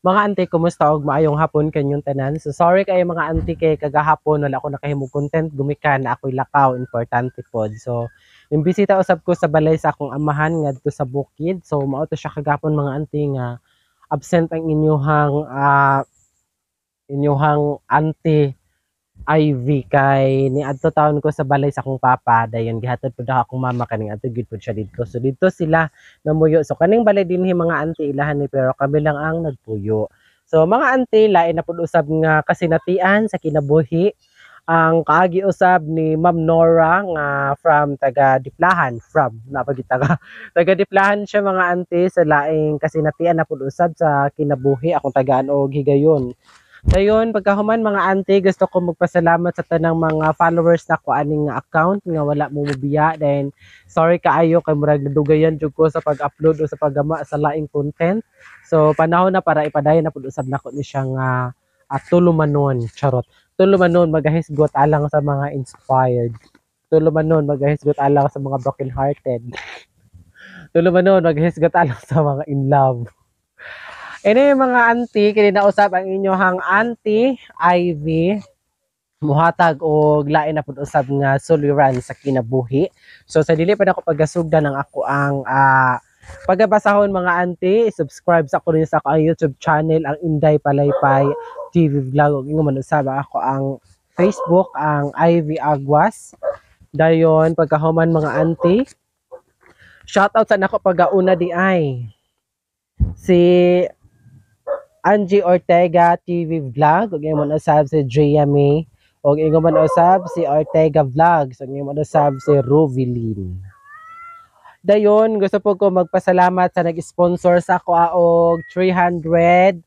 Mga auntie, kumusta og maayong hapon kanyong tanan? So sorry kay mga auntie kay kagahapon wala ako nakahimog content gumikan na ako'y lakaw importante pod. So imbisita usab ko sa balay sa akong amahan ngadto sa bukid. So mao to siya kagahapon mga auntie nga absent ang inyuhang auntie Ivy kay niadto taon ko sa balay sa akong papa dayon gihatod pud ako akong mama kaning adto gid pud siya didto. So didto sila namuyo. So kaning balay dinhi mga auntie ilahan ni pero kami lang ang nagpuyo. So mga auntie lain na pud usab nga kasinatian sa kinabuhi ang kaagi usab ni Ma'am Nora nga from taga Diplahan from napagi taga Diplahan siya mga auntie sa laing kasinatian na pud usab sa kinabuhi akong tagaan og higayon. Dayon, pagkahuman mga auntie, gusto ko magpasalamat sa tanang mga followers na ko aning nga account nga wala mo mubiya. Then, sorry kaayo kay murag nadugayan jud ko sa pag-upload o sa paggama sa laing content. So, panahon na para ipadayon na pud usab nako ni siya nga tulumanon, charot. Tulumanon magahisgot alang sa mga inspired. Tulumanon magahisgot alang sa mga broken hearted. Tulumanon magahisgot alang sa mga in love. Ini mga auntie, kini nausap ang inyohang auntie Ivy muhatag og lain na pud usab nga suliran sa kinabuhi. So sa dili pa nako pagasugdan ang ako ang pagabasahon mga auntie, subscribe sa ako rin sa akong YouTube channel ang Inday Palaypay TV Vlog ug ingon man usab ako ang Facebook ang Ivy Aguas. Dayon pagkahuman mga auntie, shoutout sa nako pagauna di ay si Angie Ortega TV Vlog, ug imong usab si Drea May, ug ingon man usab si Ortega Vlogs, ug imong usab si Rovilin. Dayon, gusto po ko magpasalamat sa nag-sponsor sa ako og 300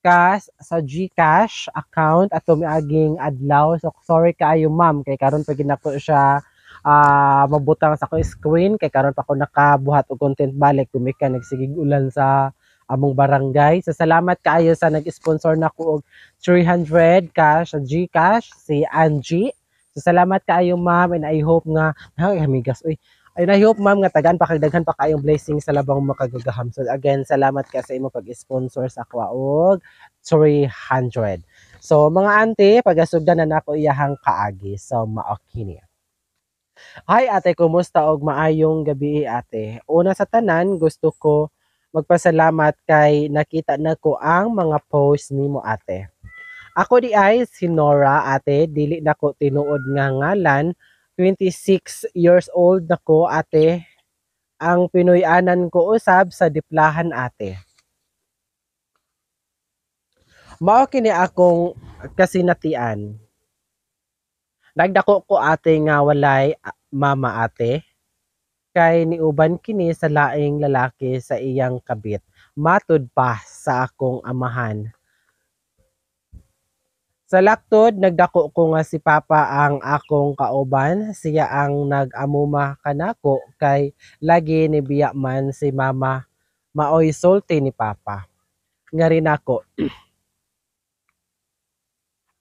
cash sa GCash account ato miaging adlaw. So sorry kaayo ma'am kay karon pa ginako siya mabutang sa akong screen kay karon pa ako nakabuhat og content balik kumika nagsigig ulan sa among barangay. So salamat kaayo sa nag-sponsor nako og 300 cash sa GCash si Angie. So salamat kaayo ma'am and I hope nga amigas uy. And I hope ma'am nga tagaan pa kagdaghan pa kayong blessings sa labang makagagaham. So again, salamat ka sa imo pag-sponsor sa ako og 300. So mga auntie, pagasugdan na nako iyahang kaagi. So mao kini. Hi ate, kumusta og maayong gabi ate? Una sa tanan, gusto ko magpasalamat kay nakita na ko ang mga post nimo ate. Ako di ay si Nora ate, dili nako tinuod nga ngalan. 26 years old nako ate. Ang Pinoyanan ko usab sa Diplahan ate. Mao kini akong kasinatian. Nagdako ko ate nga walay mama ate. Kay niuban kini sa laing lalaki sa iyang kabit. Matud pa sa akong amahan. Sa laktod, nagdako ko nga si Papa ang akong kauban. Siya ang nag-amuma kanako kay lagi ni biya man si Mama maoy sulti ni Papa. Nga rin ako.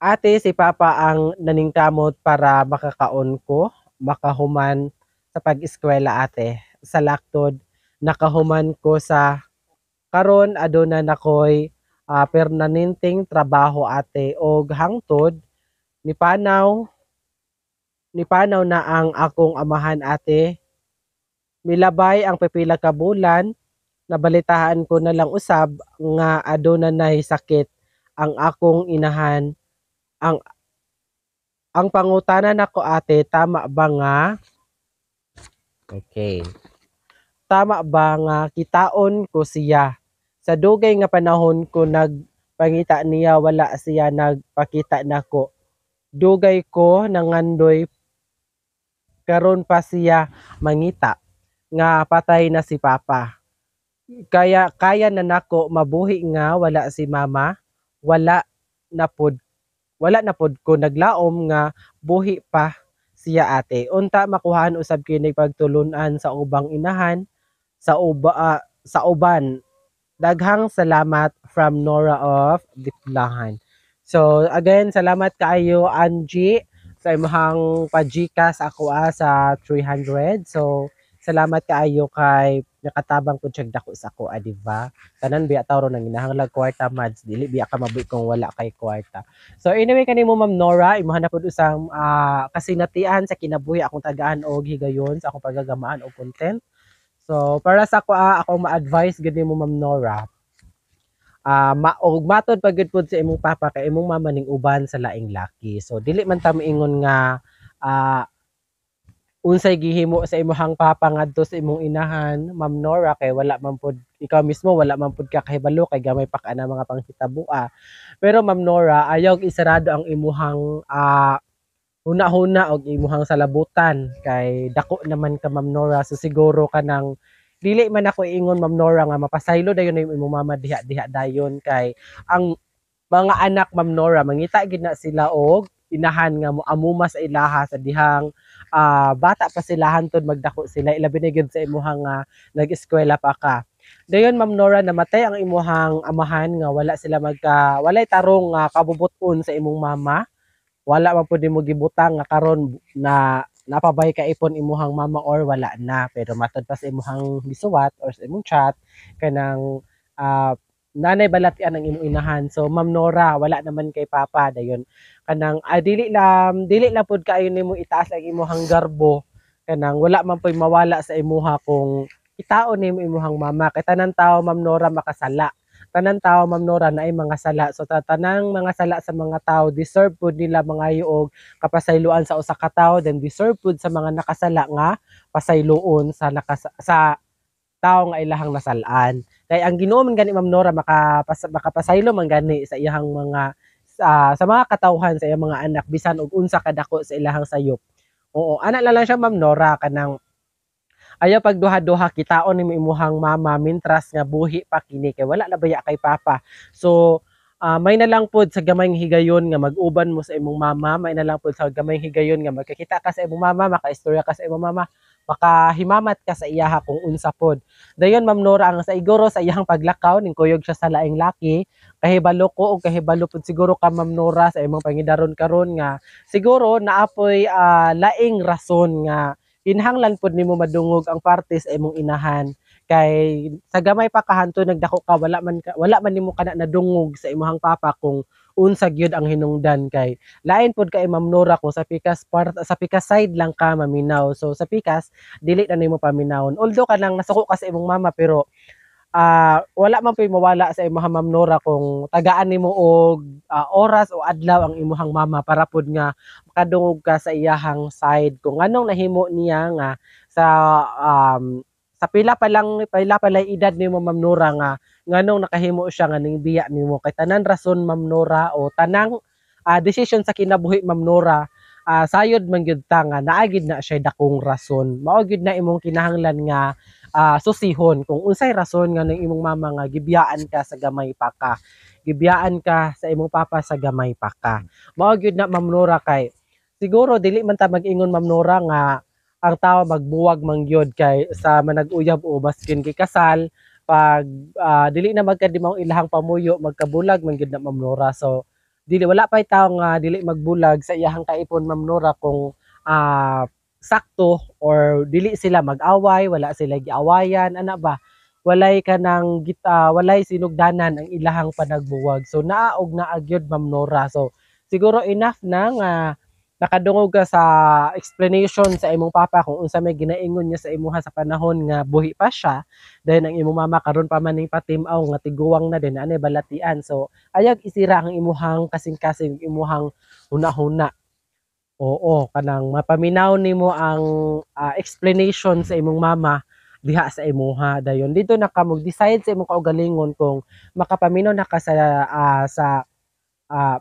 Ate, si Papa ang naningkamot para makakaon ko, makahuman sa pag-eskwela ate. Sa laktod, nakahuman ko sa karon aduna nakoy permanenteng trabaho ate og hangtod ni panaw na ang akong amahan ate. Milabay ang pipila ka bulan, nabalitaan ko na lang usab nga aduna nay sakit ang akong inahan. Ang ang pangutana nako ate, tama ba nga? Okay. Tama ba nga kitaon ko siya? Sa dugay nga panahon ko nagpangita niya wala siya nagpakita nako. Dugay ko nangandoy karon pa siya mangita nga patay na si Papa. Kaya na nako mabuhi nga wala si Mama, wala na pod ko naglaom nga buhi pa siya ate. Unta makuhaan usab kini pagtulunan sa ubang inahan sa uban. Daghang salamat from Nora of Diplahan. So again, salamat kaayo Angie sa imong pagika sa ako sa 300. So salamat kaayo kay nakatabang pud siya dako sa ko, di ba? Tanan biya tawro nang ginahanglag kwarta mads, dili biya ka mabuhi kung wala kay kwarta. So anyway kanimo Ma'am Nora, imuhan na pud usang kasinatian sa kinabuhi akong tagaan og higayon sa akong pagagamaan og content. So para sa ako akong ma-advise gid nimo Ma'am Nora, og matod pa gud pud sa imong papa kay imong mama ning uban sa laing laki. So dili man ta moingon nga ah, unsay gihimo sa imong papa ngadto sa imong inahan, Ma'am Nora, kay wala man pud ikaw mismo wala man pud ka kahibalo kay gamay pa ka na mga panghitabua. Pero Ma'am Nora, ayaw isarado ang imuhang huna-huna og imuhang salabutan kay dako naman ka Ma'am Nora, so siguro kanang dili man ako ingon Ma'am Nora nga mapasaylo dayon na imong mama diha-diha dayon kay ang mga anak Ma'am Nora mangita gid na sila og inahan nga mo amuma sa ilaha sa dihang bata pa sila hantod magdako sila ilabi na gyud sa imuhang nag-eskwela pa ka. Dayon Ma'am Nora namatay ang imuhang amahan nga wala sila walay tarong kabubuton sa imong mama. Wala man pud nimo gibutang nga karon na napabay ka ipon imuhang mama or wala na, pero matod pa sa imuhang gisuwat or sa imong chat kanang nanay balatian ang imong inahan. So Ma'am Nora, wala naman kay papa dayon kanang dili lang pud kaayo nimo itaas ang imuhang garbo kanang wala man pud mawala sa imuha kung itaon nimo imuhang mama kay tanan tawo Ma'am Nora makasala. Tanan tawo Ma'am Nora na ay mga sala. So tanang mga sala sa mga tao deserve pud nila mga og kapasayloan sa usa ka tawo, then deserve pud sa mga nakasala nga pasayloon sa tao nga ilahang nasalaan. Kay ang Ginoo man gani Ma'am Nora makapasaylo man gani sa iyang mga sa mga katawhan sa iyang mga anak bisan og unsa kadako sa ilahang sayop. Oo, ana lang siya Ma'am Nora kanang ayaw pagduha-duha kitaon nimo imuhang mama mintras nga buhi pa kini kay wala na baya kay papa. So may na lang pod sa gamayng higayon nga mag-uban mo sa imong mama, may na lang pod sa gamayng higayon nga magkakita ka sa imong mama, makaistorya ka sa imong mama, makahimamat ka sa iyaha kung unsa pod. Dayon Ma'am Nora ang sa igoro sa iyang paglakaw ning kuyog siya sa laing laki, kahibalo ko og kahibalo pod siguro ka Ma'am Nora sa imong pangidaron karon nga siguro naapoy laing rason nga kinahanglan pod nimo madungog ang parte sa imong inahan kay sa gamay pa kahanto nagdako ka wala man nimo kana nadungog sa imong papa kung unsa gyud ang hinungdan kay lain pod kay Ma'am Nora kung sa pikas side lang ka maminaw, so sa pikas dili na nimo paminawon although kanang nasuko ka sa imong mama pero wala man po'y mawala sa imong Ma'am Nora kung tagaan nimo og oras o adlaw ang imong mama para pod nga makadungog ka sa iyahang side kung anong nahimo niya nga sa sa pila pa lang edad nimo Ma'am Nora nga nganong nakahimo siya nga ning biya nimo kay tanan rason Ma'am Nora o tanang decision sa kinabuhi Ma'am Nora sayod man gyud ta nga naa gyud na siya dakong rason, mao gyud na imong kinahanglan nga susihon kung unsay rason nga ng imong mama nga gibiyaan ka sa gamay pa ka. Gibiyaan ka sa imong papa sa gamay pa ka. Mao gyud na Ma'am Nora kay siguro dili man ta mag-ingon Ma'am Nora nga ang tao magbuwag man gyud kay sa manag-uyab o baskin kay kasal pag dili na magkadimang ilahang pamuyo magkabulag man gyud na Ma'am Nora. So dili wala pay tawo nga dili magbulag sa iyahang kaipon Ma'am Nora kung sakto or dili sila mag-away, wala sila giawayan, ana ba? Walay sinugdanan ang ilahang panagbuwag. So naa og naa gyud Ma'am Nora. So siguro enough na nga nakadungog ka sa explanation sa imong papa kung unsa may ginaingon niya sa imuha sa panahon nga buhi pa siya. Dahil ang imong mama karon pa man ning patimaw nga tiguwang na din anay balatian. So ayag isira ang imuhang kasing-kasing imuhang huna-huna. Oo, kanang mapaminaw nimo ang explanation sa imong mama diha sa imuha dayon dito na ka mag-decide sa imong kaugalingon kung makapaminaw na ka sa ah,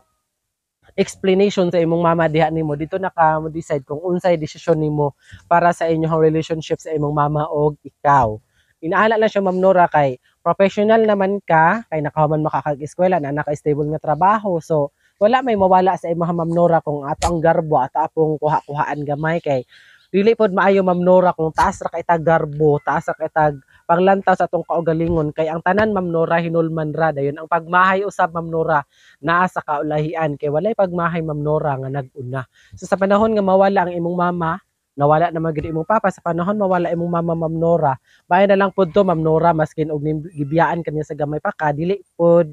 explanation sa imong mama diha nimo dito na ka mo decide kung unsay desisyon nimo para sa inyong relationship sa imong mama og ikaw. Inaala lang siya Ma'am Nora kay professional naman ka kay nakahuman makakag-eskwela na naka-stable nga trabaho, so wala may mawala sa imong Ma'am Nora kung ato ang garbo ato apong kuha-kuhaan gamay kay dili pod maayo Ma'am Nora kung taas ra kay tag garbo, taas ra kay tag panglantaw sa atong kaugalingon kay ang tanan Ma'am Nora hinulman ra dayon ang pagmahay usab Ma'am Nora naa sa kaulahian kay walay pagmahay Ma'am Nora nga nag-una. So sa panahon nga mawala ang imong mama nawala naman gid imong papa sa panahon mawala imong mama Ma'am Nora. Bayan na lang pud to Ma'am Nora maskin og gibiyaan kaniya sa gamay pa ka dili pud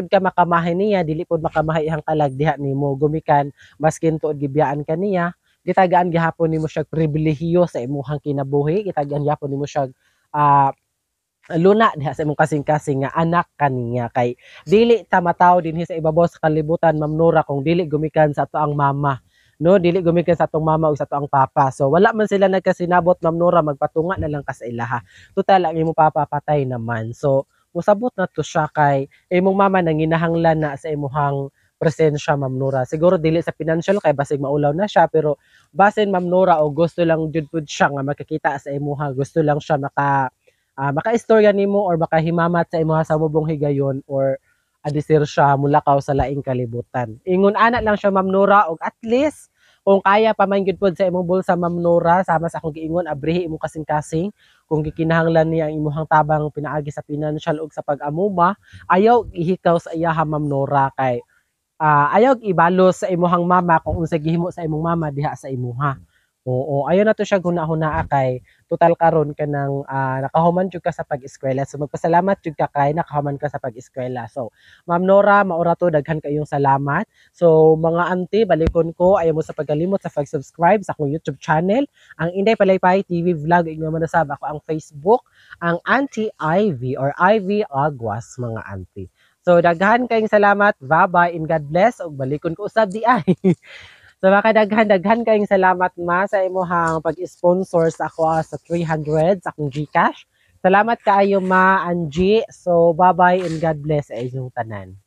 ka makamahay niya, dili pud makamahay ihang kalag diha nimo gumikan maskin tuod gibiyaan kaniya. Gitagaan gihapon nimo siya pribilehiyo sa imong kinabuhi, gitagaan gihapon nimo siya ah luna diha sa imong kasing-kasing nga anak kaniya kay dili ta mataw dinhi sa ibabaw sa kalibutan Ma'am Nora kung dili gumikan sa ato ang mama, no, dili gumikan sa atong mama ug sa ato ang papa. So wala man sila nagkasinabot Ma'am Nora, magpatunga na lang ka sa ilaha, tutal ang imong papa patay naman. So musabot na to siya kay imong mama nanginahanglan na sa imong presensya Ma'am Nora. Siguro dili sa financial kay basig maulaw na siya, pero basin Ma'am Nora o gusto lang jud pud siya nga makakita sa imuha, gusto lang siya makaistorya nimo or makahimamat sa imong sa mubong higayon or adisir siya mulakaw sa laing kalibutan. Ingon ana lang siya Ma'am Nora og at least kung kaya pa man gyud pod sa imong bulsa Ma'am Nora, sama sa akong giingon abrihi imong kasing-kasing kung gikinahanglan niya ang imong tabang pinaagi sa financial ug sa pag-amuma, ayaw ihikaw sa iyaha Ma'am Nora kay ayaw ibalos sa imong mama kung unsa gihimo sa imong mama diha sa imuha. Oo, ayaw na to siya guna-hunaa kay total karon kanang nakahuman jud ka sa pag-eskwela. So magpasalamat jud ka kay nakahuman ka sa pag-eskwela. So Ma'am Nora, maura to daghan kayong salamat. So mga auntie, balikon ko ayaw mo sa pagkalimot sa pag-subscribe sa akong YouTube channel, ang Inday Palaypay TV Vlog. Igno man sab ako ang Facebook, ang Auntie Ivy or Ivy Aguas mga auntie. So daghan kayong salamat. Bye-bye and God bless. Ug balikon ko usab di ay. So daghan kayong salamat ma sa imong pag-sponsor sa ako sa 300 sa akong GCash. Salamat kaayo ma Angie. So bye-bye and God bless sa inyong tanan.